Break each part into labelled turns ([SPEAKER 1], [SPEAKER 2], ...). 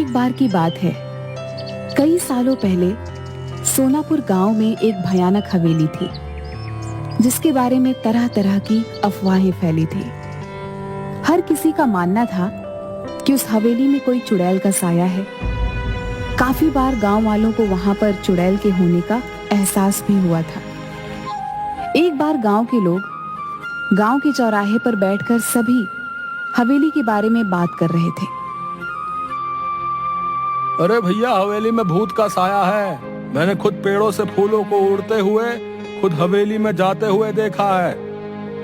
[SPEAKER 1] एक बार की बात है, कई सालों पहले सोनापुर गांव में एक भयानक हवेली थी, जिसके बारे में तरह तरह की अफवाहें फैली थी। हर किसी का मानना था कि उस हवेली में कोई चुड़ैल का साया है। काफी बार गांव वालों को वहां पर चुड़ैल के होने का एहसास भी हुआ था। एक बार गांव के लोग गांव के चौराहे पर बैठकर सभी हवेली के बारे में बात कर रहे थे।
[SPEAKER 2] अरे भैया, हवेली में भूत का साया है। मैंने खुद पेड़ों से फूलों को उड़ते हुए खुद हवेली में जाते हुए देखा है।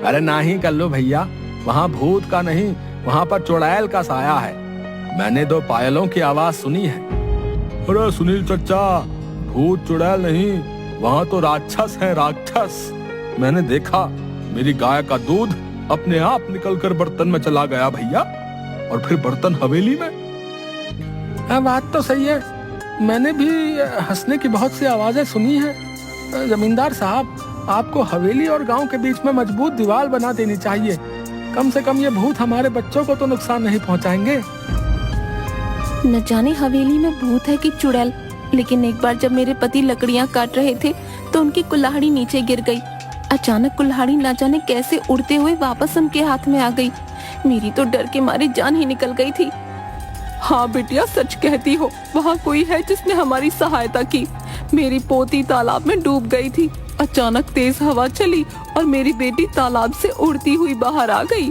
[SPEAKER 2] अरे नहीं कर लो भैया, वहाँ भूत का नहीं, वहाँ पर चुड़ैल का साया है। मैंने 2 पायलों की आवाज सुनी है। अरे सुनील चचा, भूत चुड़ैल नहीं, वहाँ तो राक्षस है, राक्षस। मैंने देखा, मेरी गाय का दूध अपने आप निकलकर बर्तन में चला गया भैया, और फिर बर्तन हवेली में। बात तो सही है, मैंने भी हंसने की बहुत सी आवाजें सुनी हैं। जमींदार साहब, आपको हवेली और गांव के बीच में मजबूत दीवार बना देनी चाहिए। कम से कम ये भूत हमारे बच्चों को तो नुकसान नहीं पहुंचाएंगे।
[SPEAKER 3] न जाने हवेली में भूत है कि चुड़ैल, लेकिन एक बार जब मेरे पति लकड़ियां काट रहे थे तो उनकी कुल्हाड़ी नीचे गिर गई। अचानक कुल्हाड़ी न जाने कैसे उड़ते हुए वापस उनके हाथ में आ गई। मेरी तो डर के मारे जान ही निकल गई थी। हाँ बिटिया, सच कहती हो, वहाँ कोई है जिसने हमारी सहायता की। मेरी पोती तालाब में डूब गई थी। अचानक तेज हवा चली और मेरी बेटी तालाब से उड़ती हुई बाहर आ गई।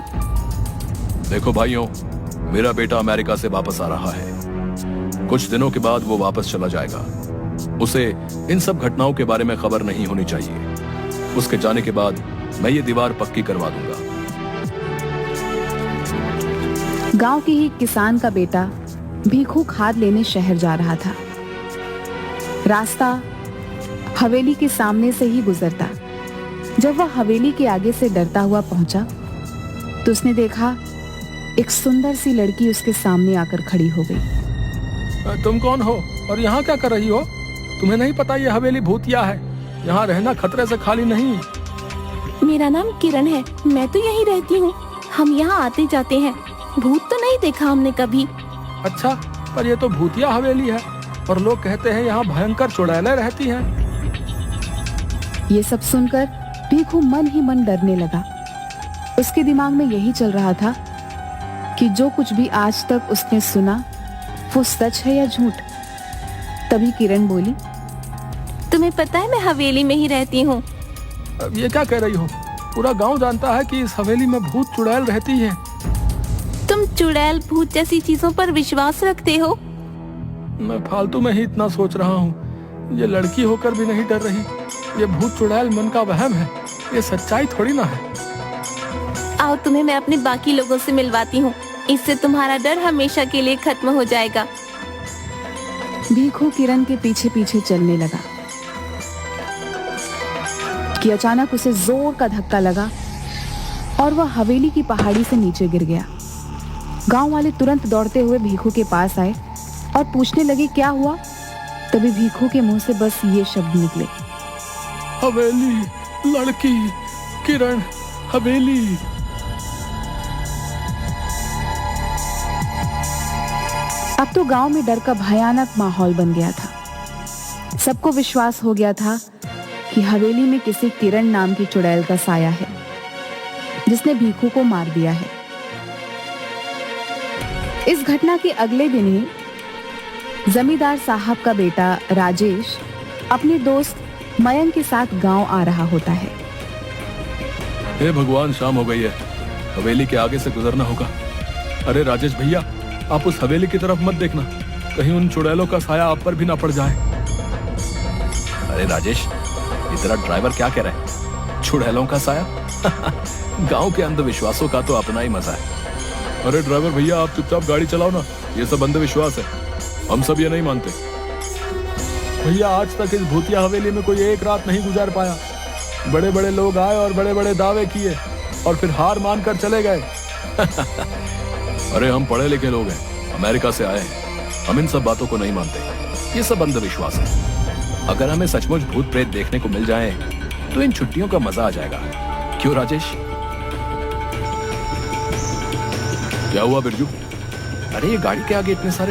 [SPEAKER 2] देखो भाइयों, मेरा बेटा अमेरिका से वापस आ रहा है। कुछ दिनों के बाद वो वापस चला जाएगा। उसे इन सब घटनाओं के बारे में खबर नहीं होनी चाहिए। उसके जाने के बाद मैं ये दीवार पक्की करवा दूंगा।
[SPEAKER 1] गांव के ही किसान का बेटा भीखू खाद लेने शहर जा रहा था। रास्ता हवेली के सामने से ही गुजरता। जब वह हवेली के आगे से डरता हुआ पहुंचा तो उसने देखा एक सुंदर सी लड़की उसके सामने आकर खड़ी हो गई।
[SPEAKER 2] तुम कौन हो और यहाँ क्या कर रही हो? तुम्हें नहीं पता ये हवेली भूतिया है, यहाँ रहना खतरे से खाली नहीं।
[SPEAKER 3] मेरा नाम किरण है, मैं तो यहीं रहती हूँ। हम यहाँ आते जाते हैं, भूत तो नहीं देखा हमने कभी।
[SPEAKER 2] अच्छा, पर ये तो भूतिया हवेली है और लोग कहते हैं यहाँ भयंकर चुड़ैलें रहती हैं।
[SPEAKER 1] ये सब सुनकर भीखू मन ही मन डरने लगा। उसके दिमाग में यही चल रहा था कि जो कुछ भी आज तक उसने सुना वो सच है या झूठ। तभी किरण बोली,
[SPEAKER 3] तुम्हें पता है मैं हवेली में ही रहती हूँ।
[SPEAKER 2] ये क्या कह रही हो? पूरा गांव जानता है कि इस हवेली में भूत चुड़ैल रहती है।
[SPEAKER 3] तुम चुड़ैल भूत जैसी चीजों पर विश्वास रखते हो?
[SPEAKER 2] मैं फालतू में ही इतना सोच रहा हूँ। ये लड़की होकर भी नहीं डर रही। ये भूत चुड़ैल मन का वहम है, ये सच्चाई थोड़ी ना है।
[SPEAKER 3] आओ, तुम्हें मैं अपने बाकी लोगों से मिलवाती हूँ, इससे तुम्हारा डर हमेशा के लिए खत्म हो जाएगा।
[SPEAKER 1] भीखू किरण के पीछे पीछे चलने लगा कि अचानक उसे जोर का धक्का लगा और वह हवेली की पहाड़ी से नीचे गिर गया। गांव वाले तुरंत दौड़ते हुए भीखू के पास आए और पूछने लगे क्या हुआ। तभी भीखू के मुंह से बस ये शब्द निकले,
[SPEAKER 2] हवेली, लड़की, किरण, हवेली।
[SPEAKER 1] अब तो गांव में डर का भयानक माहौल बन गया था। सबको विश्वास हो गया था कि हवेली में किसी किरण नाम की चुड़ैल का साया है, जिसने भीखू को मार दिया है। इस घटना के अगले दिन ही जमींदार साहब का बेटा राजेश अपने दोस्त मयंक के साथ गांव आ रहा होता है।
[SPEAKER 2] हे भगवान, शाम हो गई है, हवेली के आगे से गुजरना होगा। अरे राजेश भैया, आप उस हवेली की तरफ मत देखना, कहीं उन चुड़ैलों का साया आप पर भी ना पड़ जाए। अरे राजेश, ये तेरा ड्राइवर क्या कह रहा है? चुड़ैलों का साया? गांव के अंधविश्वासों का तो अपना ही मजा है। अरे ड्राइवर भैया, आप चुपचाप गाड़ी चलाओ ना, ये सब अंधविश्वास है, हम सब ये नहीं मानते। भैया, आज तक इस भूतिया हवेली में कोई एक रात नहीं गुजार पाया। बड़े बड़े लोग आए और बड़े बड़े दावे किए और फिर हार मानकर चले गए। अरे हम पढ़े लिखे लोग हैं, अमेरिका से आए हैं, हम इन सब बातों को नहीं मानते। ये सब अंधविश्वास है। अगर हमें सचमुच भूत प्रेत देखने को मिल जाए तो इन छुट्टियों का मजा आ जाएगा। क्यों राजेश? क्या हुआ बिरजू? अरे ये गाड़ी के आगे इतने सारे